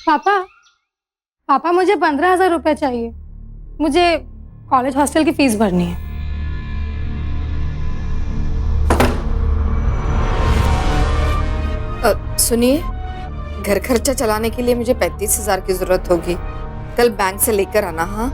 पापा पापा मुझे 15,000 रुपये चाहिए। मुझे कॉलेज हॉस्टल की फीस भरनी है। सुनिए, घर खर्चा चलाने के लिए मुझे 35,000 की जरूरत होगी। कल बैंक से लेकर आना। हाँ,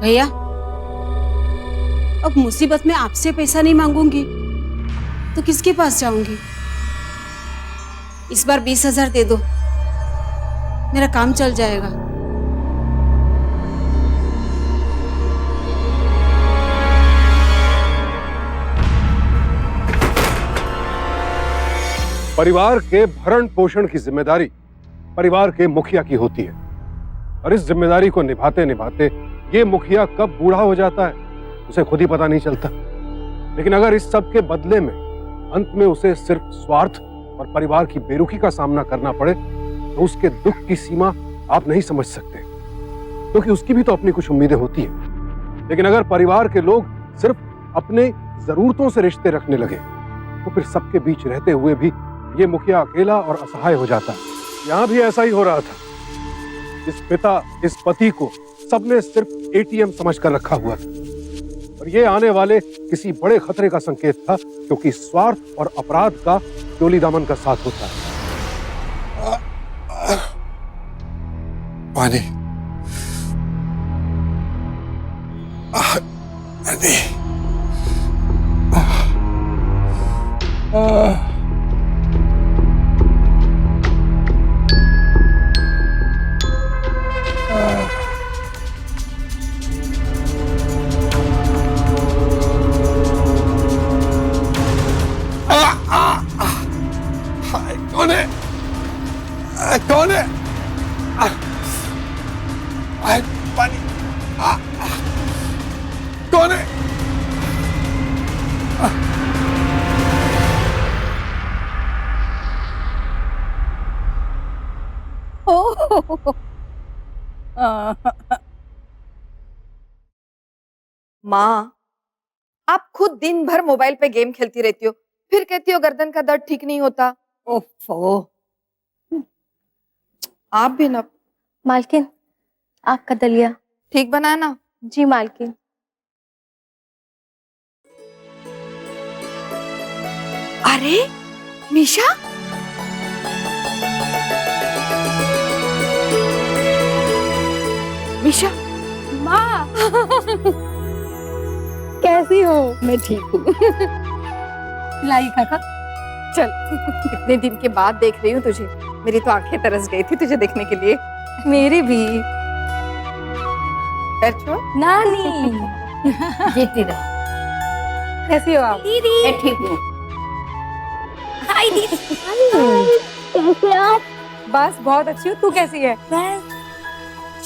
भैया, अब मुसीबत में आपसे पैसा नहीं मांगूंगी तो किसके पास जाऊंगी? इस बार 20,000 दे दो, मेरा काम चल जाएगा। परिवार के भरण पोषण की जिम्मेदारी परिवार के मुखिया की होती है और इस जिम्मेदारी को निभाते निभाते ये मुखिया कब बूढ़ा हो जाता है उसे खुद ही पता नहीं चलता। लेकिन अगर इस सब के बदले में अंत में उसे सिर्फ स्वार्थ और परिवार की बेरुखी का सामना करना पड़े तो उसके दुख की सीमा आप नहीं समझ सकते, क्योंकि उसकी भी तो अपनी कुछ उम्मीदें होती हैं। लेकिन अगर परिवार के लोग सिर्फ अपने जरूरतों से रिश्ते रखने लगे तो फिर सबके बीच रहते हुए भी ये मुखिया अकेला और असहाय हो जाता है। यहाँ भी ऐसा ही हो रहा था। इस पिता, इस पति को सबने सिर्फ एटीएम समझकर रखा हुआ था और ये आने वाले किसी बड़े खतरे का संकेत था, क्योंकि स्वार्थ और अपराध का चोली दामन का साथ होता है। पानी, पानी। कौन है? कौन है? पानी। कौन है? माँ, आप खुद दिन भर मोबाइल पे गेम खेलती रहती हो, फिर कहती हो गर्दन का दर्द ठीक नहीं होता। ओफो, आप भी ना। मालकिन, आपका दलिया ठीक बनाया ना? जी मालकिन। अरे मीशा, मीशा। माँ कैसी हो? मैं ठीक हूँ। लाई काका, चल, इतने दिन के बाद देख रही हूँ तुझे। मेरी तो आंखें तरस गई थी तुझे देखने के लिए। मेरी भी। पैर नानी जीती रहो। कैसी हो आप? दीदी, मैं ठीक हूँ। हाय दीदी। कैसे आप? बस बहुत अच्छी हूँ। तू कैसी है? बस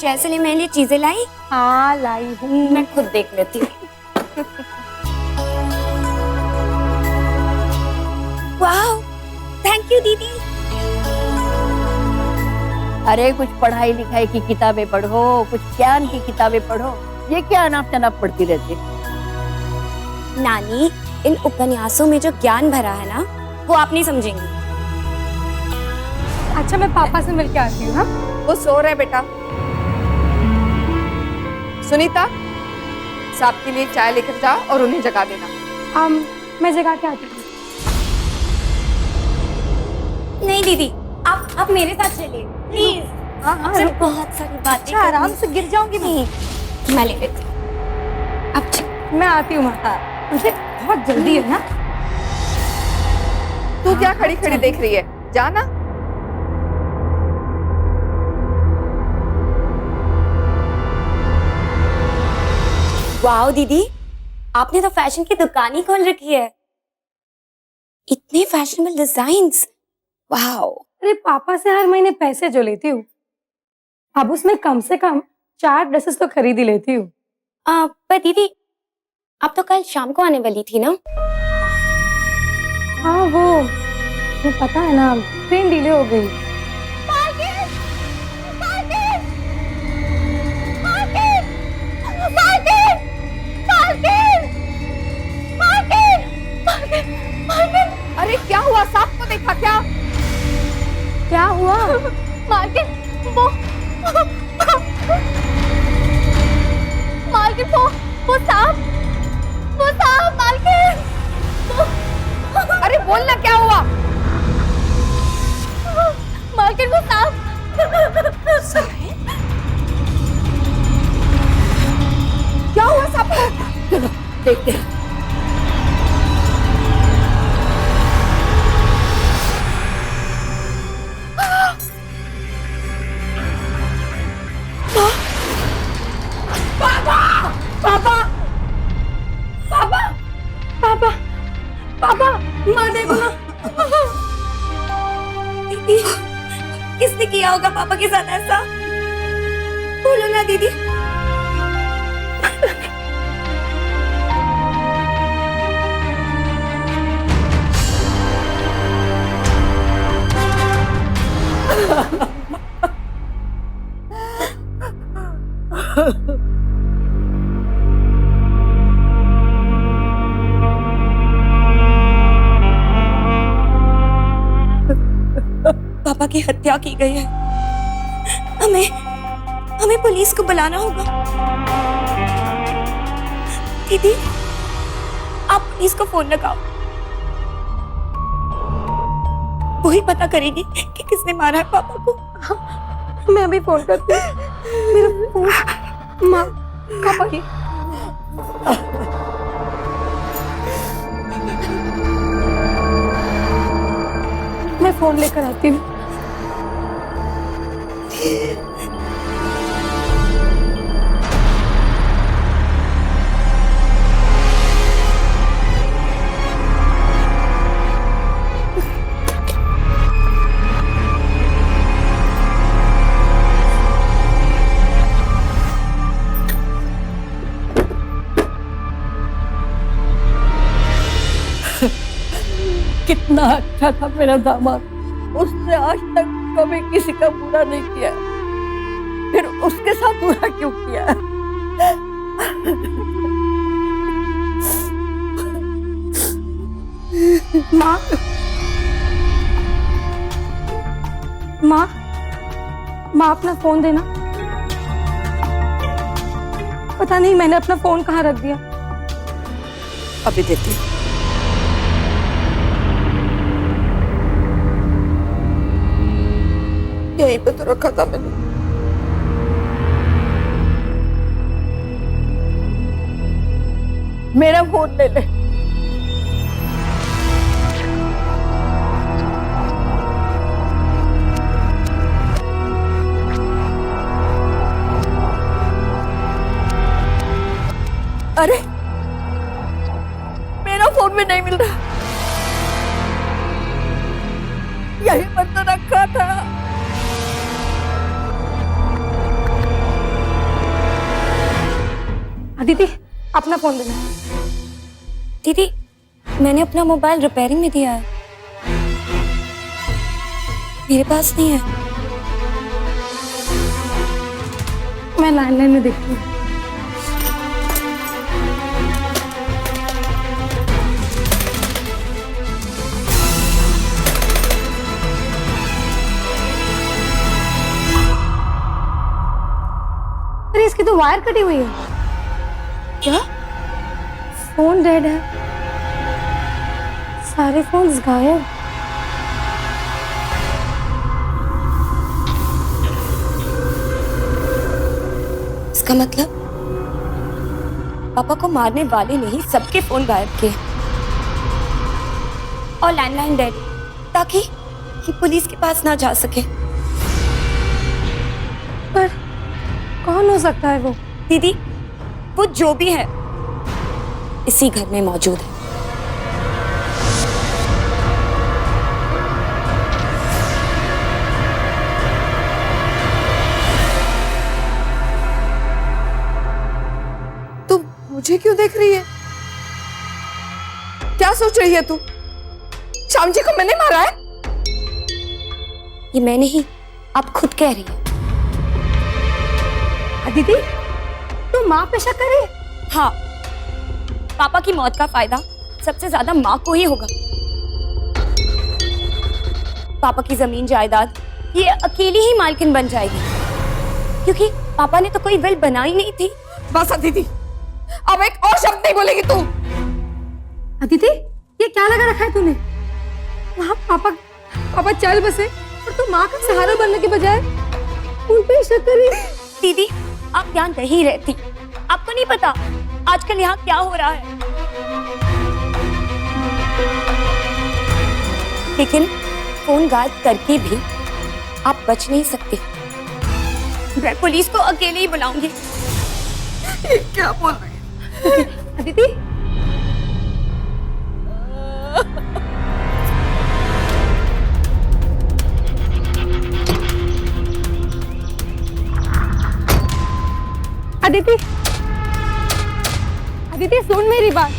जैसे लिए मेरे लिए चीजें लाई। हाँ लाई हूँ। मैं खुद देख लेती हूँ। वाह, थैंक यू दीदी। अरे कुछ पढ़ाई लिखाई की किताबें पढ़ो, कुछ ज्ञान की किताबें पढ़ो। ये क्या अनाप शनाप पढ़ती रहती? नानी, इन उपन्यासों में जो ज्ञान भरा है ना, वो आप नहीं समझेंगी। अच्छा, मैं पापा से मिल के आती हूँ। हाँ, वो सो रहे बेटा। सुनीता, साहब के लिए चाय लेकर जा और उन्हें जगा देना। मैं जगा के आती हूँ। नहीं दीदी, आप मेरे साथ चलिए प्लीज। आपसे बहुत सारी बातें। अच्छा, आराम से गिर जाऊंगी मैं। मैं ले लेती हूँ। अब मैं आती हूँ माता, मुझे बहुत जल्दी है ना। तू क्या खड़ी खड़ी देख रही है? जाना। वाओ दीदी, आपने तो फैशन की दुकान ही खोल रखी है। इतने फैशनेबल डिजाइन्स, वाओ। अरे पापा से हर महीने पैसे जो लेती हूँ, अब उसमें कम से कम 4 ड्रेसेस तो खरीद ही लेती हूँ। पर दीदी, आप तो कल शाम को आने वाली थी ना? हाँ, वो पता है ना, ट्रेन डिले हो गई। मालकिन वो मालकिन वो सांप मालकिन अरे बोल ना क्या हुआ? मालकिन वो सांप क्या हुआ सांप को? चलो देखते हैं। पापा माँ देखो ना। दीदी, किसने किया होगा पापा के साथ ऐसा? बोलो ना दीदी। पापा की हत्या की गई है। हमें पुलिस को बुलाना होगा। दीदी, आप पुलिस को फोन लगाओ। वही पता करेगी कि किसने मारा है पापा को। मैं अभी फोन करती हूँ। मेरा फोन माँ पापा की। मैं फोन लेकर आती हूँ। कितना अच्छा था मेरा दामाद। उसने आज तक कभी किसी का बुरा नहीं किया, फिर उसके साथ बुरा क्यों किया? माँ माँ माँ अपना फोन देना। पता नहीं मैंने अपना फोन कहाँ रख दिया। अभी देती हूँ। यहीं पे तो रखा था मैंने। मेरा फोन ले ले। अरे मेरा फोन भी नहीं मिल रहा। यही पर तो रखा था। दीदी अपना फोन देना। दीदी, मैंने अपना मोबाइल रिपेयरिंग में दिया है। मेरे पास नहीं है। मैं लैंडलाइन में देखती हूँ। अरे इसकी तो वायर कटी हुई है। क्या? फोन डेड है। सारे फोन्स गायब। इसका मतलब पापा को मारने वाले ने ही सबके फोन गायब किए और लैंडलाइन डेड, ताकि कि पुलिस के पास ना जा सके। पर कौन हो सकता है वो? दीदी, वो जो भी है इसी घर में मौजूद है। तू मुझे क्यों देख रही है? क्या सोच रही है तू? श्याम जी को मैंने मारा है? ये मैं नहीं, आप खुद कह रही है। दीदी तू माँ पे शक करे? हाँ, पापा की मौत का फायदा सबसे ज्यादा माँ को ही होगा। पापा की जमीन जायदाद ये अकेली ही मालकिन बन जाएगी, क्योंकि पापा ने तो कोई विल बनाई नहीं थी। बस अदिति, अब एक और शब्द नहीं बोलेगी तू। अदिति, ये क्या लगा रखा है तूने? वहाँ पापा चल बसे और तू माँ का सहारा बनने के बजाय उन पे शक करी। दीदी, आप यहाँ नहीं रहती, आपको नहीं पता आजकल यहाँ क्या हो रहा है। लेकिन फोन गायब करके भी आप बच नहीं सकते। मैं पुलिस को अकेले ही बुलाऊंगी। ये क्या बोल रही है? अदिति, अदिति, अदिति सुन मेरी बात।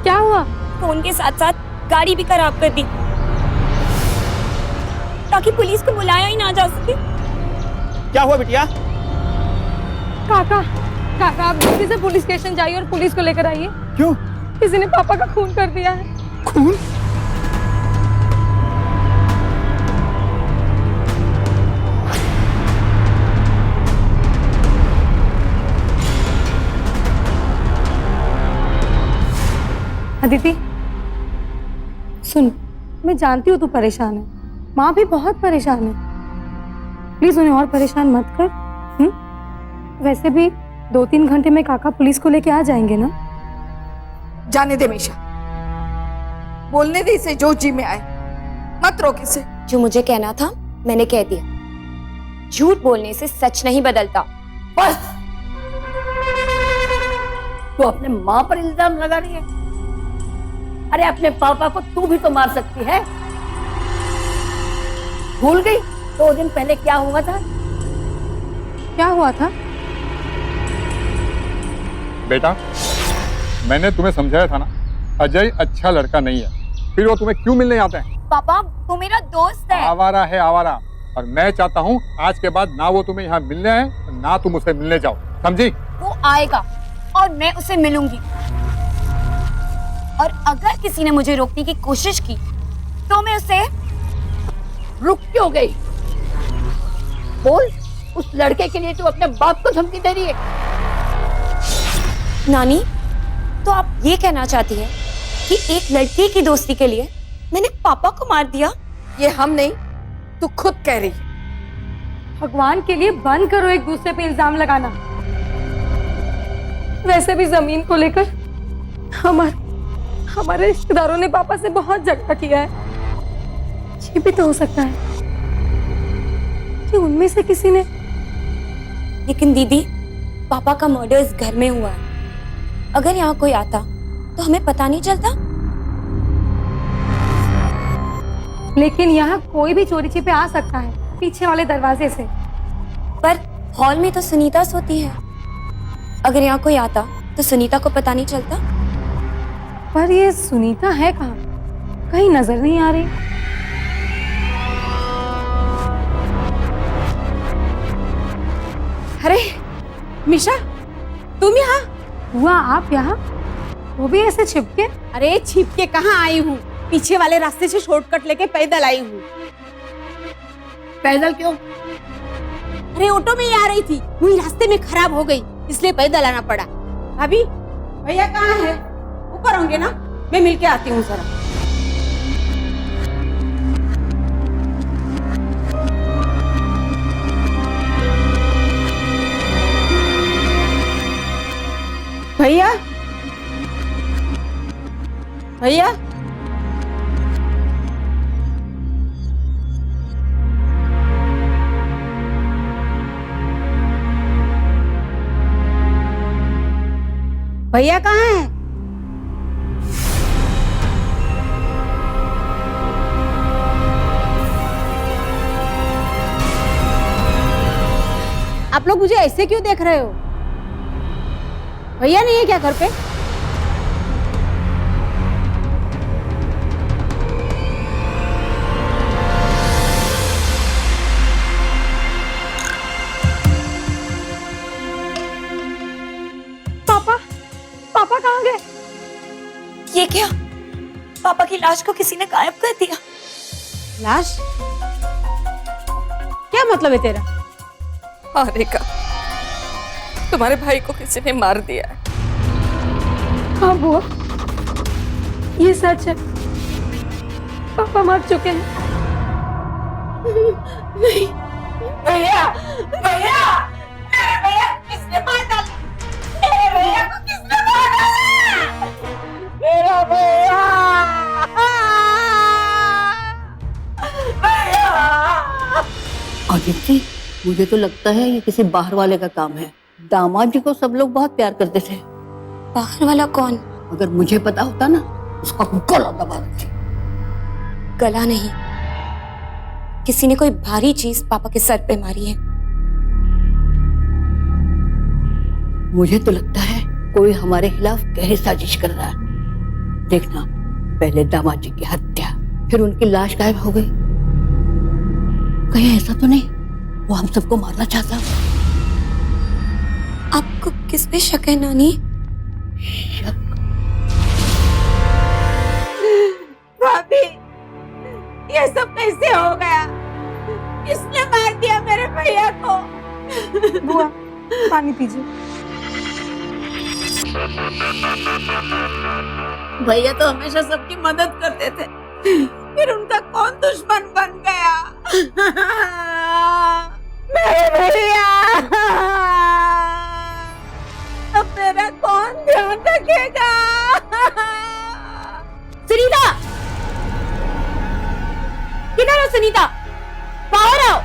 क्या हुआ? फोन के साथ साथ गाड़ी भी खराब कर दी, ताकि पुलिस को बुलाया ही ना जा सके। क्या हुआ बिटिया? काका, आप जल्दी से पुलिस स्टेशन जाइए और पुलिस को लेकर आइए। क्यों? किसी ने पापा का खून कर दिया है। खून? अदिति सुन, मैं जानती हूँ तू परेशान है, माँ भी बहुत परेशान है। प्लीज उन्हें और परेशान मत कर। वैसे भी 2-3 घंटे में काका पुलिस को लेके आ जाएंगे ना। जाने दे मीशा, बोलने दे इसे जो जी में आए, मत रोक इसे। जो मुझे कहना था मैंने कह दिया। झूठ बोलने से सच नहीं बदलता। बस, तू अपने माँ पर इल्जाम लगा रही है। अरे अपने पापा को तू भी तो मार सकती है। भूल गई 2 दिन पहले क्या हुआ था? क्या हुआ था? बेटा, मैंने तुम्हें समझाया था ना, अजय अच्छा लड़का नहीं है, फिर वो तुम्हें क्यों मिलने आता है? पापा, वो मेरा दोस्त है। आवारा है आवारा, और मैं चाहता हूँ आज के बाद ना वो तुम्हें यहाँ मिलने आए, ना तुम उसे मिलने जाओ, समझी? वो आएगा और मैं उसे मिलूंगी, और अगर किसी ने मुझे रोकने की कोशिश की तो मैं उसे। रुक क्यों गई? बोल, उस लड़के के लिए तू अपने बाप को धमकी दे रही है? नानी, तो आप ये कहना चाहती हैं कि एक लड़के की दोस्ती के लिए मैंने पापा को मार दिया? ये हम नहीं, तू खुद कह रही है। भगवान के लिए बंद करो एक दूसरे पे इल्जाम लगाना। वैसे भी जमीन को लेकर हमारे रिश्तेदारों ने पापा से बहुत झगड़ा किया है। ये भी तो हो सकता है कि उनमें से किसी ने। लेकिन दीदी, पापा का मर्डर इस घर में हुआ है। अगर यहाँ कोई आता तो हमें पता नहीं चलता। लेकिन यहाँ कोई भी चोरी छिपे आ सकता है पीछे वाले दरवाजे से। पर हॉल में तो सुनीता सोती है। अगर यहाँ कोई आता तो सुनीता को पता नहीं चलता। पर ये सुनीता है कहाँ? कहीं नजर नहीं आ रही। अरे मीशा, तुम यहाँ? हुआ आप यहाँ? वो भी ऐसे छिपके? अरे छिपके कहाँ आई हूँ, पीछे वाले रास्ते से शॉर्टकट लेके पैदल आई हूँ। पैदल क्यों? अरे ऑटो में ही आ रही थी, वही रास्ते में खराब हो गई, इसलिए पैदल आना पड़ा। भाभी, भैया कहाँ है? ऊपर होंगे ना, मैं मिलके आती हूँ जरा। भैया, भैया, भैया कहाँ है? आप लोग मुझे ऐसे क्यों देख रहे हो? भैया नहीं है क्या घर पे? पापा पापा कहाँ गए? ये क्या? पापा की लाश को किसी ने गायब कर दिया। लाश? क्या मतलब है तेरा? हाँ रेखा, तुम्हारे भाई को किसी ने मार दिया है। हाँ बुआ, ये सच है। पापा मर चुके हैं। नहीं भैया, भैया, मेरे भैया किसने मार डाला? मेरे भैया को किसने मार डाला? मेरा भैया, भैया। आदित्य, मुझे तो लगता है ये किसी बाहर वाले का काम है। दामाद जी को सब लोग बहुत प्यार करते थे। बाहर वाला कौन? अगर मुझे पता होता ना, उसका गला दबा देती। गला नहीं, किसी ने कोई भारी चीज पापा के सर पे मारी है। मुझे तो लगता है कोई हमारे खिलाफ गहरी साजिश कर रहा है। देखना, पहले दामाद जी की हत्या, फिर उनकी लाश गायब हो गई। कहीं ऐसा तो नहीं वो हम सबको मारना चाहता? आपको किस पे शक है नानी? शक? भाभी, ये सब कैसे हो गया? किसने मार दिया मेरे भैया को? बुआ पानी पीजिए। भैया तो हमेशा सबकी मदद करते थे, फिर उनका कौन दुश्मन बन गया? मेरे भैया, अब मेरा कौन ध्यान रखेगा? सुनीता, किधर हो सुनीता? बाहर आओ।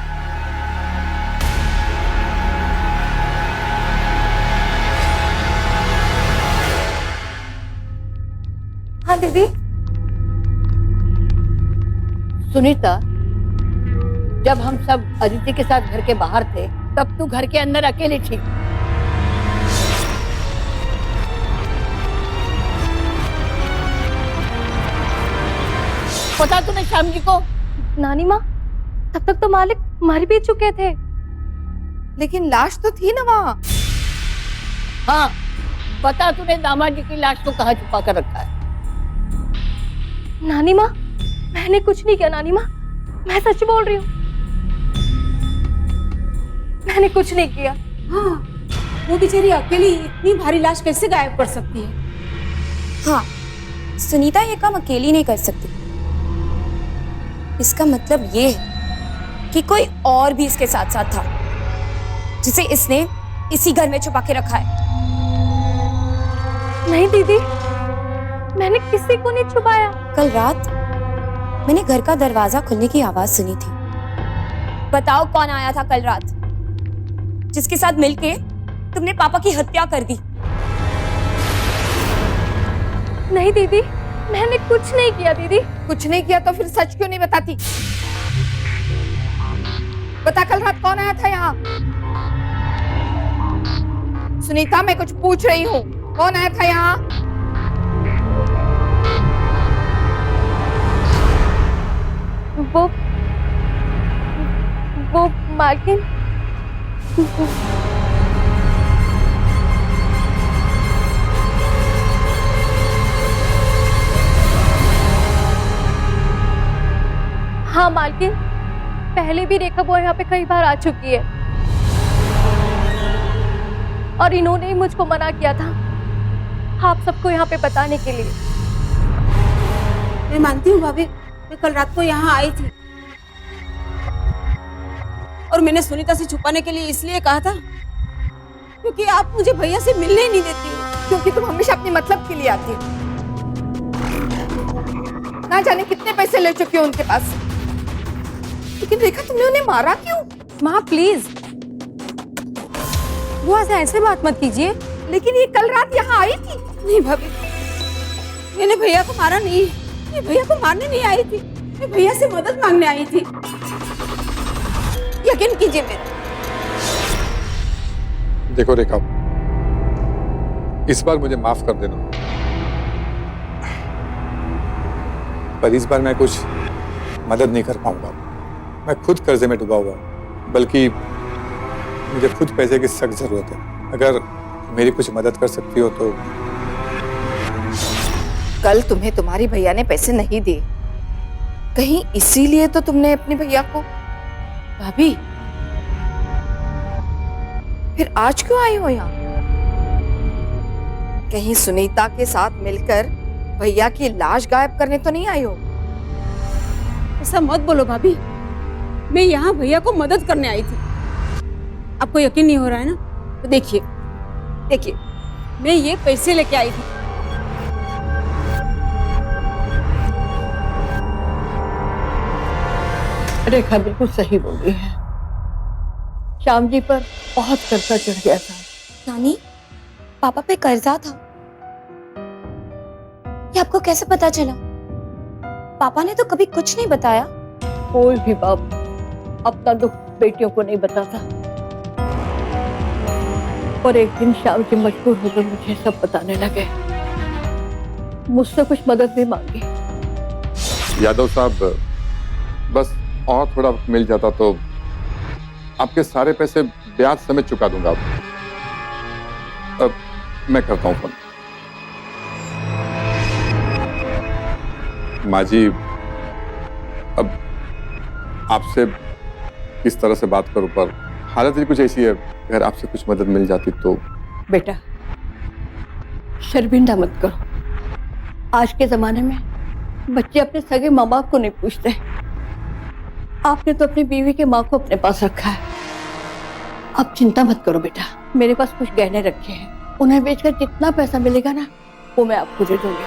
हाँ दीदी। सुनीता, जब हम सब अदिति के साथ घर के बाहर थे, तब तू घर के अंदर अकेली थी। पता तूने श्याम जी को? नानी माँ, तब तक तो मालिक मर भी चुके थे। लेकिन लाश तो थी ना वहाँ। हाँ, पता तूने दामाद जी की लाश को कहाँ छुपा कर रखा है? नानी माँ, मैंने कुछ नहीं किया। नानी माँ, मैं सच बोल रही हूँ, मैंने कुछ नहीं किया। हाँ, वो बेचारी अकेली इतनी भारी लाश कैसे गायब कर सकती है? हाँ, सुनीता ये काम अकेली नहीं कर सकती। इसका मतलब ये है कि कोई और भी इसके साथ साथ था, जिसे इसने इसी घर में छुपा के रखा है। नहीं दीदी, मैंने किसी को नहीं छुपाया। कल रात मैंने घर का दरवाजा खुलने की आवाज सुनी थी। बताओ कौन आया था कल रात, जिसके साथ मिलके तुमने पापा की हत्या कर दी? नहीं दीदी, मैंने कुछ नहीं किया। दीदी कुछ नहीं किया तो फिर सच क्यों नहीं बताती? बता, कल रात कौन आया था यहाँ? सुनीता, मैं कुछ पूछ रही हूँ, कौन आया था यहाँ? वो मालकिन। हाँ मालकिन, पहले भी रेखा वो यहाँ पे कई बार आ चुकी है और इन्होंने ही मुझको मना किया था आप सबको यहाँ पे बताने के लिए। मैं मानती हूँ भाभी, मैं कल रात को यहाँ आई थी और मैंने सुनीता से छुपाने के लिए इसलिए कहा था क्योंकि आप मुझे भैया से मिलने ही नहीं देती। क्योंकि तुम हमेशा अपनी मतलब के लिए आती हो। ना जाने कितने पैसे ले चुकी हो उनके पास। लेकिन रेखा, तुमने उन्हें मारा क्यों? माँ प्लीज, बुआ से ऐसे बात मत कीजिए। लेकिन ये कल रात यहाँ आई थी। नहीं भाभी, मैंने भैया को मारा नहीं, मैं भैया को मारने नहीं आई थी, मैं भैया से मदद मांगने आई थी। यकीन कीजिए मेरा। देखो रेखा, इस बार मुझे माफ कर देना। पर इस बार मैं कुछ मदद नहीं कर पाऊंगा। मैं खुद कर्जे में डूबा हुआ हूं, बल्कि मुझे खुद पैसे की सख्त जरूरत है। अगर मेरी कुछ मदद कर सकती हो तो। कल तुम्हें तुम्हारी भैया ने पैसे नहीं दिए, कहीं इसीलिए तो तुमने अपने भैया को। भाभी, फिर आज क्यों आई हो यहाँ? कहीं सुनीता के साथ मिलकर भैया की लाश गायब करने तो नहीं आई हो? ऐसा मत बोलो भाभी, मैं यहाँ भैया को मदद करने आई थी। आपको यकीन नहीं हो रहा है ना? तो देखिए देखिए, मैं ये पैसे लेके आई थी। रेखा बिल्कुल सही बोल रही है। श्याम जी पर बहुत कर्जा चढ़ गया था। नानी, पापा पे कर्जा था, ये आपको कैसे पता चला? पापा ने तो कभी कुछ नहीं बताया। कोई भी बाप अपना दुख बेटियों को नहीं बताता। और एक दिन श्याम जी मजबूर होकर मुझे सब बताने लगे। मुझसे कुछ मदद भी मांगी। यादव साहब, बस और थोड़ा वक्त मिल जाता तो आपके सारे पैसे ब्याज समेत चुका दूंगा। अब मैं करता हूं फोन। माँ जी, अब आपसे किस तरह से बात करूं, पर हालत ही कुछ ऐसी है। अगर आपसे कुछ मदद मिल जाती तो। बेटा, शर्मिंदा मत करो। आज के जमाने में बच्चे अपने सगे माँ बाप को नहीं पूछते। आपने तो अपनी बीवी के माँ को अपने पास रखा है। आप चिंता मत करो बेटा, मेरे पास कुछ गहने रखे हैं। उन्हें बेचकर जितना पैसा मिलेगा ना, वो मैं आपको दे दूंगी।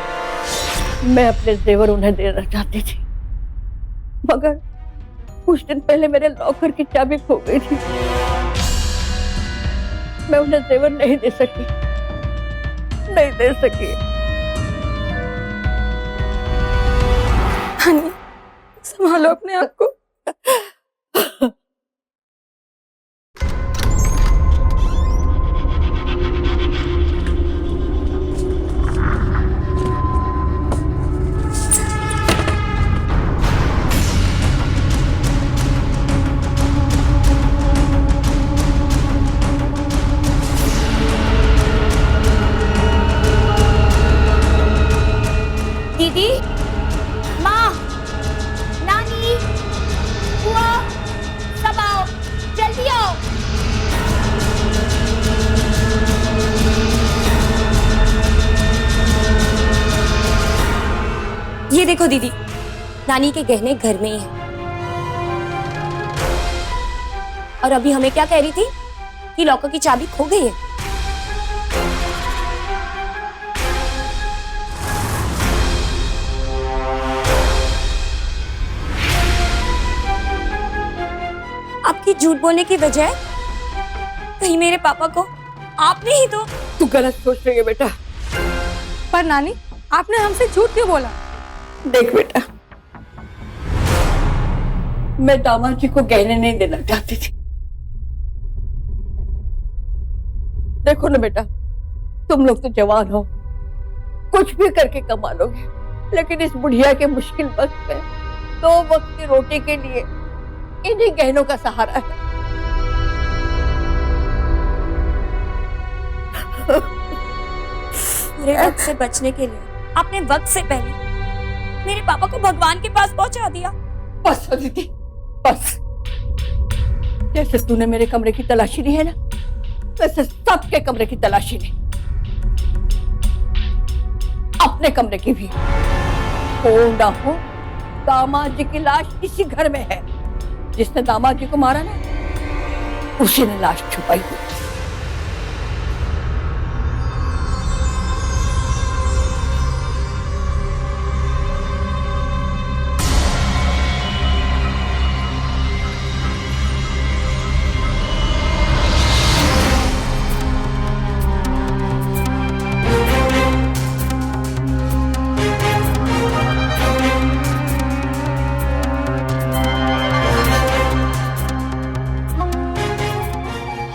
मैं अपने जेवर उन्हें देना चाहती थी, मगर कुछ दिन पहले मेरे लॉकर की चाबी खो गई थी। मैं उन्हें जेवर नहीं दे सकी। हनी, संभालो अपने आप को। दीदी, माँ, नानी, बुआ, सब आओ, जल्दी आओ। ये देखो दीदी, नानी के गहने घर में ही हैं। और अभी हमें क्या कह रही थी कि लॉकर की चाबी खो गई है। आपकी झूठ बोलने की वजह कहीं मेरे पापा को आपने ही तो। तू गलत सोच रही है बेटा। पर नानी, आपने हमसे झूठ क्यों बोला? देख बेटा, मैं दामाद जी को गहने नहीं देना चाहती थी। देखो ना बेटा, तुम लोग तो जवान हो, कुछ भी करके कमा लोगे, लेकिन इस बुढ़िया के मुश्किल वक्त में 2 वक्त की रोटी के लिए इन्हीं गहनों का सहारा है। बुरे वक्त से बचने के लिए आपने वक्त से पहले मेरे पापा को भगवान के पास पहुंचा दिया। बस दीदी, बस। जैसे तूने मेरे कमरे की तलाशी ली है ना, वैसे सबके कमरे की तलाशी ली, अपने कमरे की भी। हो ना हो, दामाद जी की लाश इसी घर में है। जिसने दामाद जी को मारा ना, उसी ने लाश छुपाई हुई।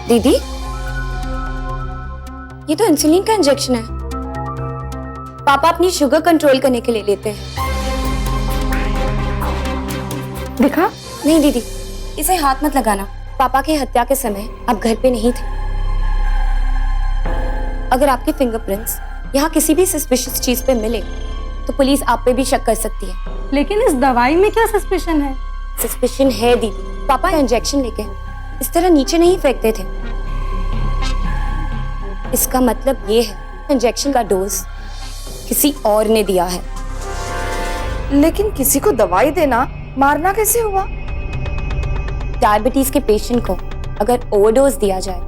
दीदी, ये तो इंसुलिन का इंजेक्शन है। पापा अपनी शुगर कंट्रोल करने के लिए लेते हैं। दिखा? नहीं दीदी, इसे हाथ मत लगाना। पापा की हत्या के समय आप घर पे नहीं थे। अगर आपके फिंगरप्रिंट्स यहाँ किसी भी सस्पिशियस चीज पे मिले तो पुलिस आप पे भी शक कर सकती है। लेकिन इस दवाई में क्या सस्पिशन है? सस्पिशन है दीदी। पापा इंजेक्शन लेके इस तरह नीचे नहीं फेंकते थे। इसका मतलब ये है इंजेक्शन का डोज किसी और ने दिया है। लेकिन किसी को दवाई देना मारना कैसे हुआ? डायबिटीज के पेशेंट को अगर ओवरडोज दिया जाए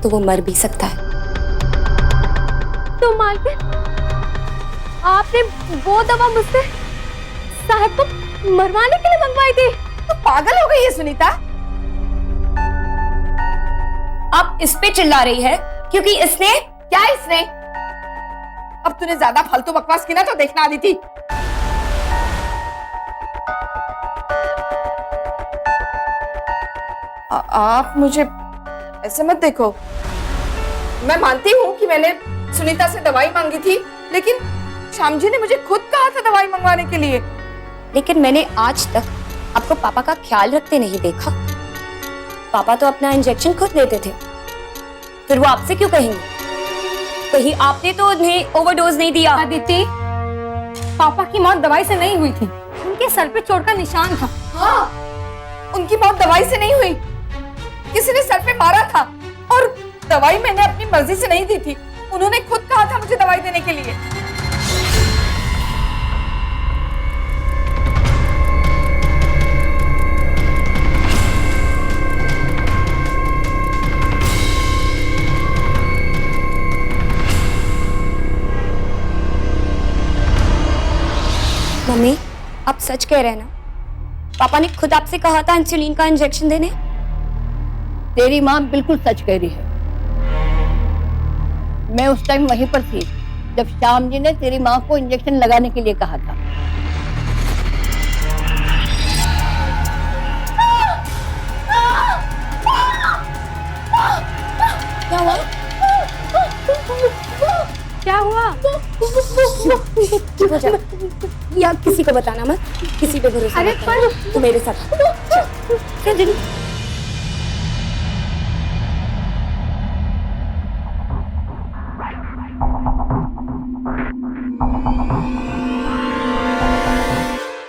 तो वो मर भी सकता है। तो मालकिन, आपने वो दवा मुझसे साहब को मरवाने के लिए मंगवाई थी? तो पागल हो गई है सुनीता। आप इस पे चिल्ला रही है क्योंकि इसने क्या इसने? अब तूने ज्यादा फालतू बकवास की ना तो देखना आती थी। आप मुझे ऐसे मत देखो। मैं मानती हूँ कि मैंने सुनीता से दवाई मांगी थी, लेकिन श्याम जी ने मुझे खुद कहा था दवाई मंगवाने के लिए। लेकिन मैंने आज तक आपको पापा का ख्याल रखते नहीं देखा। पापा तो अपना इंजेक्शन खुद लेते थे, फिर वो आपसे क्यों कहेंगे? कहीं आपने तो उन्हें ओवरडोज नहीं दिया? अदिति, पापा की मौत दवाई से नहीं हुई थी, उनके सर पे चोट का निशान था। हाँ, उनकी मौत दवाई से नहीं हुई, किसी ने सर पे मारा था। और दवाई मैंने अपनी मर्जी से नहीं दी थी, उन्होंने खुद कहा था मुझे दवाई देने के लिए। मम्मी, आप सच कह रहे हैं ना? पापा ने खुद आपसे कहा था इंसुलिन का इंजेक्शन देने? तेरी माँ बिल्कुल सच कह रही है। मैं उस टाइम वहीं पर थी जब श्याम जी ने तेरी माँ को इंजेक्शन लगाने के लिए कहा था। क्या हुआ? क्या हुआ? चुप हो जा। या किसी को बताना मत, किसी पे भरोसा अरे मत करना। तू मेरे साथ चल दीदी।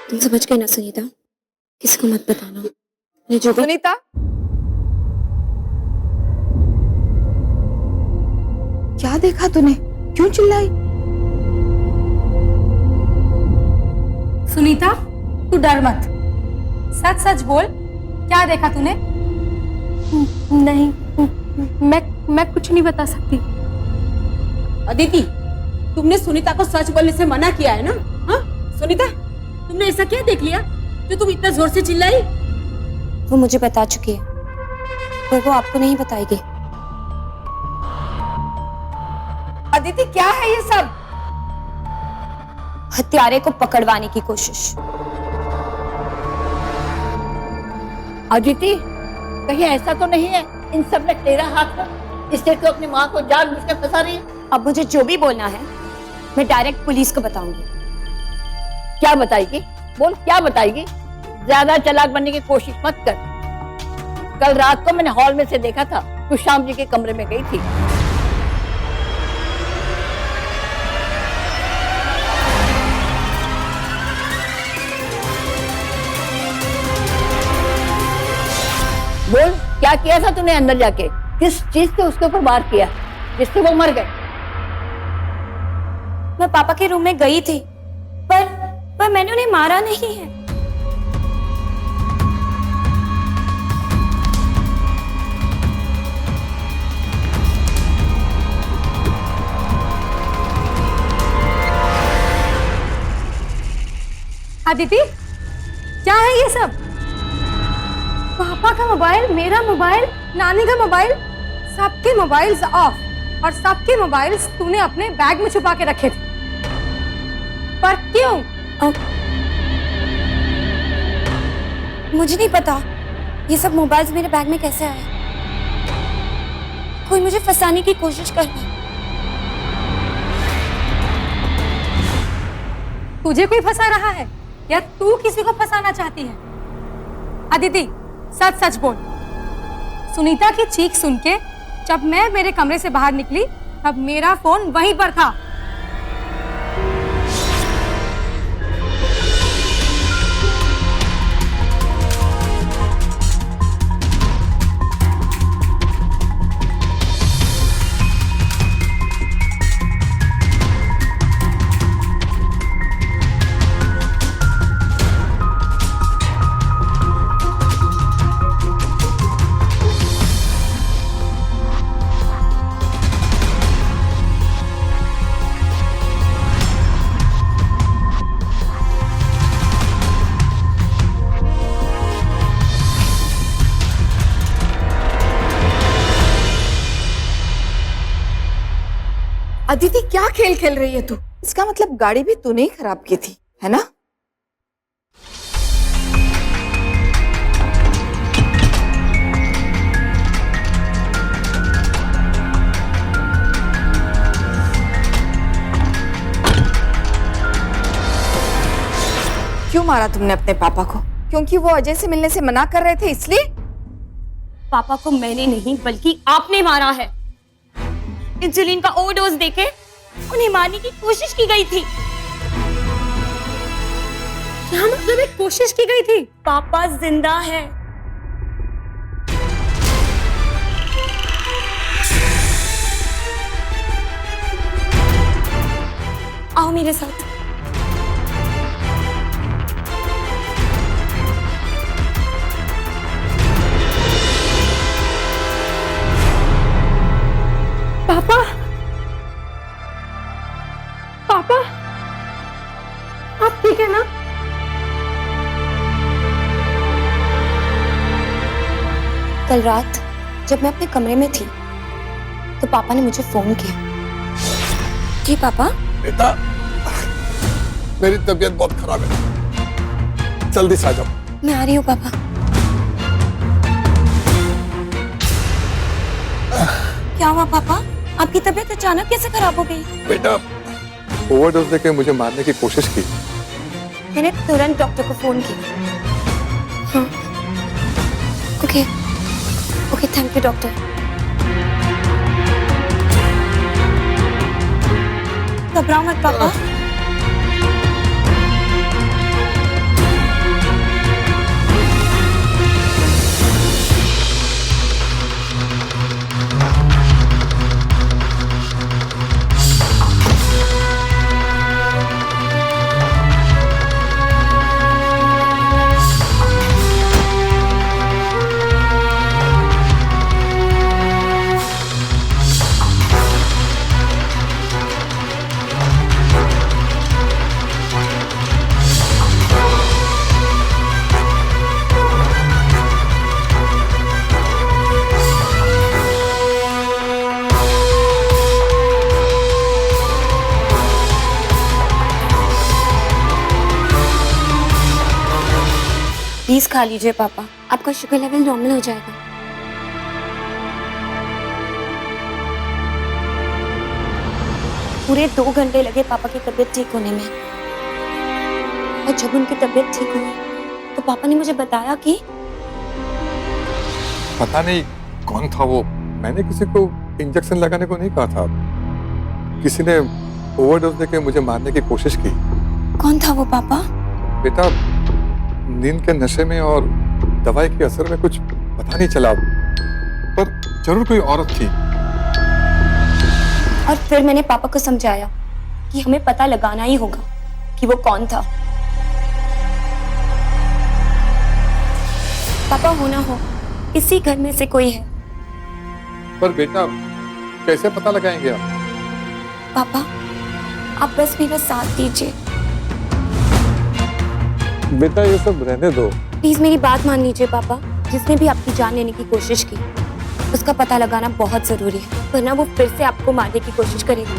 तुम समझ गए ना सुनीता? किसी को मत बताना। ये जो भी सुनीता, क्या देखा तूने? क्यों चिल्लाई? सुनीता, तू डर मत, सच सच बोल, क्या देखा तूने? नहीं, मैं कुछ नहीं बता सकती। अदिति, तुमने सुनीता को सच बोलने से मना किया है ना? हाँ सुनीता, तुमने ऐसा क्या देख लिया जो तुम इतना जोर से चिल्लाई? वो मुझे बता चुकी है, पर वो आपको नहीं बताएगी। अदिति, क्या है ये सब? हत्यारे को पकड़वाने की कोशिश। अदिति, कहीं ऐसा तो नहीं है इन सब में तेरा हाथ है, इससे तो अपनी माँ को जानबूझ के फंसा रही है? अब मुझे जो भी बोलना है मैं डायरेक्ट पुलिस को बताऊंगी। क्या बताएगी? बोल, क्या बताएगी? ज्यादा चालाक बनने की कोशिश मत कर। कल रात को मैंने हॉल में से देखा था, तू श्याम जी के कमरे में गई थी। बोल, क्या किया था तूने अंदर जाके? किस चीज से उसके ऊपर वार किया जिससे वो मर गए? मैं पापा के रूम में गई थी, पर मैंने उन्हें मारा नहीं है। अदिति, क्या है ये सब? पापा का मोबाइल, मेरा मोबाइल, नानी का मोबाइल, सबके मोबाइल्स ऑफ और सबके मोबाइल्स तूने अपने बैग में छुपा के रखे थे। पर क्यों? मुझे नहीं पता ये सब मोबाइल्स मेरे बैग में कैसे आए। कोई मुझे फंसाने की कोशिश कर रहा है। तुझे कोई फंसा रहा है या तू किसी को फंसाना चाहती है? अदिति, सच सच बोल। सुनीता की चीख सुन के जब मैं मेरे कमरे से बाहर निकली तब मेरा फोन वहीं पर था। अदिति, क्या खेल खेल रही है तू? इसका मतलब गाड़ी भी तूने ही खराब की थी, है ना? क्यों मारा तुमने अपने पापा को? क्योंकि वो अजय से मिलने से मना कर रहे थे इसलिए? पापा को मैंने नहीं बल्कि आपने मारा है। इंसुलिन का ओवरडोज देके उन्हें मारने की कोशिश की गई थी। क्या मतलब एक कोशिश की गई थी? पापा जिंदा है। आओ मेरे साथ। पापा, पापा, आप ठीक है ना? कल रात जब मैं अपने कमरे में थी तो पापा ने मुझे फोन किया। जी पापा। बेटा, मेरी तबीयत बहुत खराब है, जल्दी से आ जाओ। मैं आ रही हूँ पापा। क्या हुआ पापा? आपकी तबीयत अचानक कैसे खराब हो गई? बेटा, ओवरडोज देके मुझे मारने की कोशिश की। मैंने तुरंत डॉक्टर को फोन किया। हाँ। Okay, okay, thank you doctor. घबराओ मत पापा। प्लीज खा लीजिए पापा, आपका शुगर लेवल नॉर्मल हो जाएगा। पूरे 2 घंटे लगे पापा की तबीयत ठीक होने में। और जब उनकी तबीयत ठीक हुई तो पापा ने मुझे बताया कि पता नहीं कौन था वो। मैंने किसी को इंजेक्शन लगाने को नहीं कहा था। किसी ने ओवरडोज देके मुझे मारने की कोशिश की। कौन था वो पापा? बेटा, नींद के नशे में और दवाई के असर में कुछ पता नहीं चला, पर जरूर कोई औरत थी। और फिर मैंने पापा को समझाया कि हमें पता लगाना ही होगा कि वो कौन था। पापा, हो ना हो इसी घर में से कोई है। पर बेटा, कैसे पता लगाएंगे आप? पापा, आप बस मेरा साथ दीजिए। बेटा, ये सब रहने दो। प्लीज मेरी बात मान लीजिए पापा। जिसने भी आपकी जान लेने की कोशिश की उसका पता लगाना बहुत जरूरी है, वरना वो फिर से आपको मारने की कोशिश करेगा।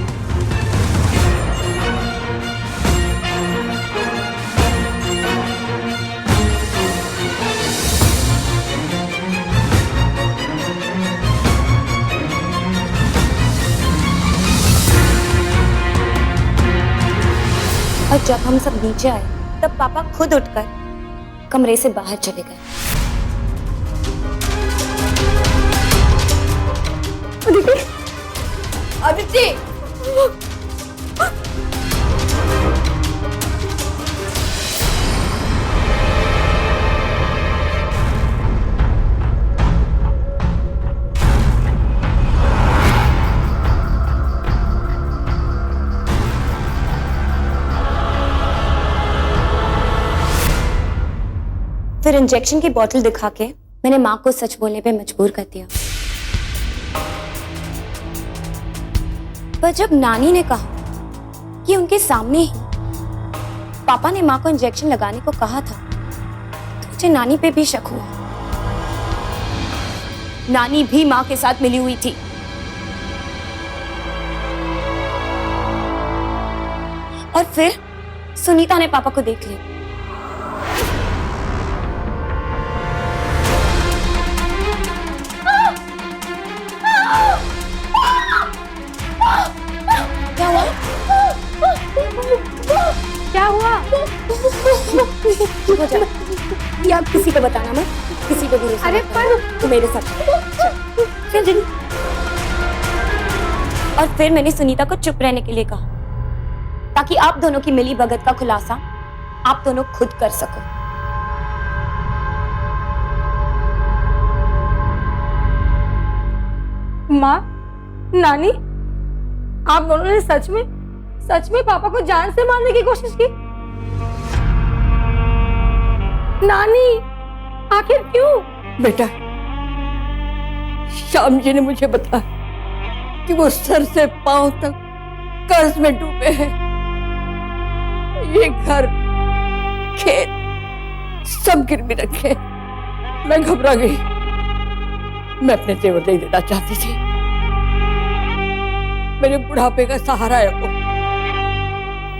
और और जब हम सब नीचे आए तब पापा खुद उठकर कमरे से बाहर चले गए। अदिति, फिर इंजेक्शन की बोतल दिखा के मैंने माँ को सच बोलने पे मजबूर कर दिया। पर जब नानी ने कहा कि उनके सामने ही पापा ने माँ को इंजेक्शन लगाने को कहा था, तो मुझे नानी पे भी शक हुआ। नानी भी माँ के साथ मिली हुई थी। और फिर सुनीता ने पापा को देख लिया। क्या हुआ? क्या हुआ? हो जा। ये आप किसी को बताना मत, किसी को भरोसा अरे मत करना। तू मेरे साथ चल जिन। और फिर मैंने सुनीता को चुप रहने के लिए कहा, ताकि आप दोनों की मिली भगत का खुलासा आप दोनों खुद कर सको। माँ, नानी, आप दोनों ने सच में पापा को जान से मारने की कोशिश की? नानी, आखिर क्यों? बेटा, श्याम जी ने मुझे बताया कि वो सर से पांव तक कर्ज में डूबे हैं। ये घर, खेत सब गिरवी रखे। मैं घबरा गई। मैं अपने जेवर नहीं देना चाहती थी। मेरे बुढ़ापे का सहारा है वो,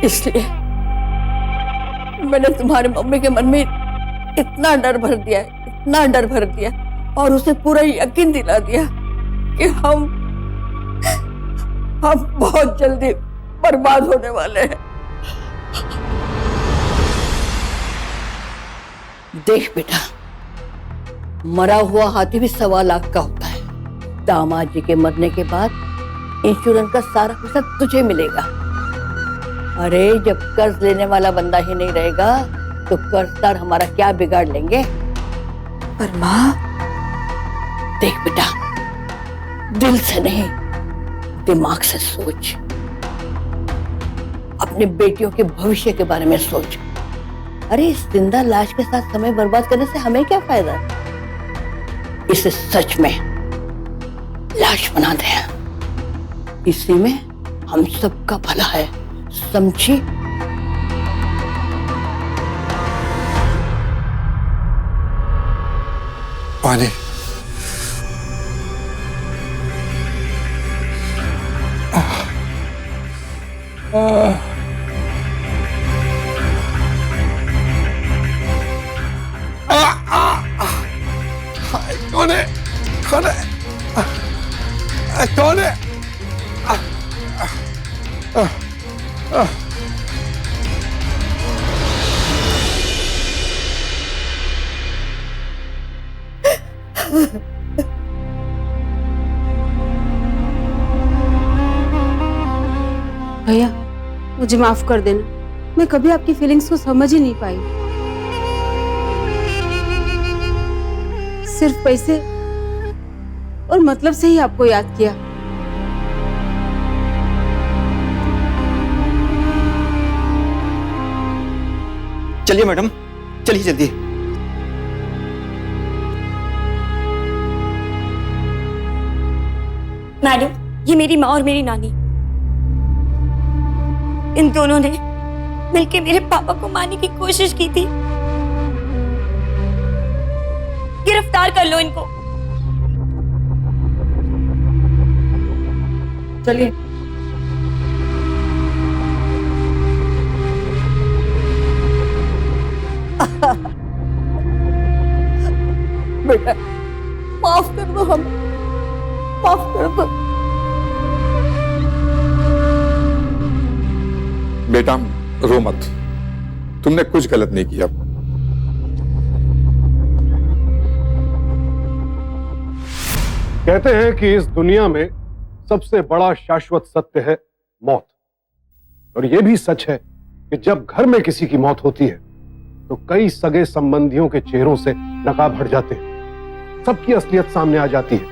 इसलिए मैंने तुम्हारे मम्मी के मन में इतना डर भर दिया, इतना डर भर दिया, और उसे पूरा यकीन दिला दिया कि हम बहुत जल्दी बर्बाद होने वाले हैं। देख बेटा, मरा हुआ हाथी भी 1.25 लाख का होता है। दामाद जी के मरने के बाद इंश्योरेंस का सारा पैसा तुझे मिलेगा। अरे जब कर्ज लेने वाला बंदा ही नहीं रहेगा तो कर्जदार हमारा क्या बिगाड़ लेंगे? पर माँ, देख बेटा, दिल से नहीं दिमाग से सोच। अपनी बेटियों के भविष्य के बारे में सोच। अरे इस जिंदा लाश के साथ समय बर्बाद करने से हमें क्या फायदा? इसे सच में लाश बना दे। इसी में हम सबका भला है, समझी? पानी। कौन है? भैया, मुझे माफ कर देना। मैं कभी आपकी फीलिंग्स को समझ ही नहीं पाई। सिर्फ पैसे और मतलब से ही आपको याद किया। चलिए मैडम, चलिए जल्दी। मैडम, ये मेरी माँ और मेरी नानी, इन दोनों ने मिलके मेरे पापा को मारने की कोशिश की थी। गिरफ्तार कर लो इनको। चलिए। बेटा, माफ कर दो हमें, माफ कर दो। बेटा, रो मत, तुमने कुछ गलत नहीं किया। कहते हैं कि इस दुनिया में सबसे बड़ा शाश्वत सत्य है मौत, और यह भी सच है कि जब घर में किसी की मौत होती है तो कई सगे संबंधियों के चेहरों से नकाब हट जाते हैं, सबकी असलियत सामने आ जाती है,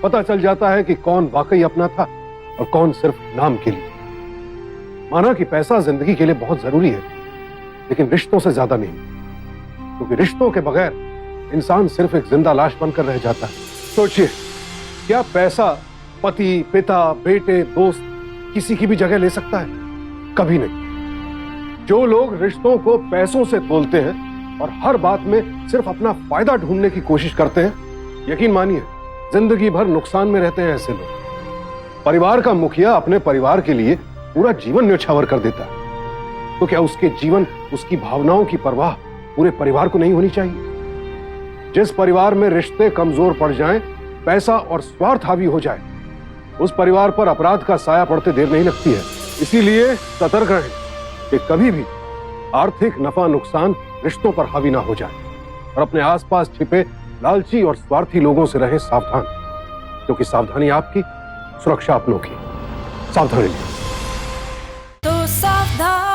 पता चल जाता है कि कौन वाकई अपना था और कौन सिर्फ नाम के लिए। माना कि पैसा जिंदगी के लिए बहुत जरूरी है, लेकिन रिश्तों से ज्यादा नहीं, क्योंकि रिश्तों के बगैर इंसान सिर्फ एक जिंदा लाश बनकर रह जाता है। सोचिए, क्या पैसा पति, पिता, बेटे, दोस्त किसी की भी जगह ले सकता है? कभी नहीं। जो लोग रिश्तों को पैसों से तोलते हैं और हर बात में सिर्फ अपना फायदा ढूंढने की कोशिश करते हैं, यकीन मानिए जिंदगी भर नुकसान में रहते हैं ऐसे लोग। परिवार का मुखिया अपने परिवार के लिए पूरा जीवन न्योछावर कर देता है, तो क्या उसके जीवन, उसकी भावनाओं की परवाह पूरे परिवार को नहीं होनी चाहिए? जिस परिवार में रिश्ते कमजोर पड़ जाएं, पैसा और स्वार्थ हावी हो जाए, उस परिवार पर अपराध का साया पड़ते देर नहीं लगती है। इसीलिए सतर्क रहें कि कभी भी आर्थिक नफा नुकसान रिश्तों पर हावी ना हो जाए, और अपने आसपास छिपे लालची और स्वार्थी लोगों से रहें सावधान, क्योंकि सावधानी आपकी, सुरक्षा अपनों की। सावधानी। तो सावधान।